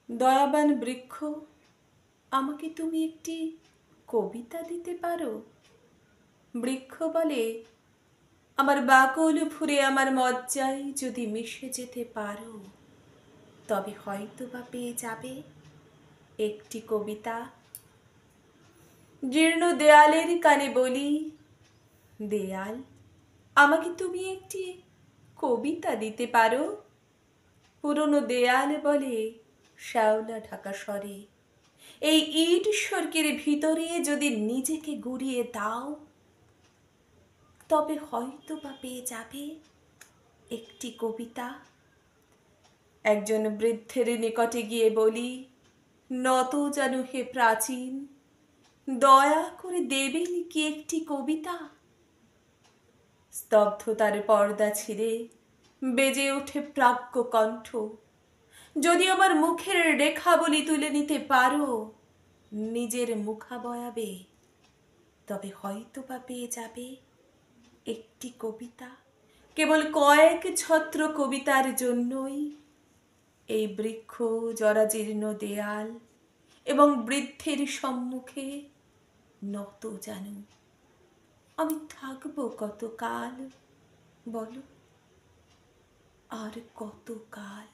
দয়াবান বৃক্ষ, আমাকে তুমি একটি কবিতা দিতে পারো? বৃক্ষ বলে, আমার বাকল ফুঁড়ে আমার মজ্জায় যদি মিশে যেতে পারো, তবে হয়তো বা পেয়ে যাবে একটি কবিতা। জীর্ণ দেয়ালের কানে বলি, দেয়াল, আমাকে তুমি একটি কবিতা দিতে পারো? পুরনো দেয়াল বলে শ্যাওলা ঢাকা স্বরে, এই ইট সর্কের ভিতরে যদি নিজেকে গুড়িয়ে দাও, তবে হয়তো বা পেয়ে যাবে একটি কবিতা। একজন বৃদ্ধের নিকটে গিয়ে বলি, নত জানু হে প্রাচীন, দয়া করে দেবেন কি একটি কবিতা? স্তব্ধতার পর্দা ছিঁড়ে বেজে ওঠে প্রাজ্ঞ কণ্ঠ, যদি আমার মুখের রেখা বলি তুলে নিতে পারো নিজের মুখাবয়াবে, তবে হয়তো বা পেয়ে যাবে একটি কবিতা। কেবল কয়েক ছত্র কবিতার জন্যই এই বৃক্ষ, জরাজীর্ণ দেয়াল এবং বৃদ্ধের সম্মুখে নত জানু। আমি থাকবো কতকাল বলো, আর কতকাল?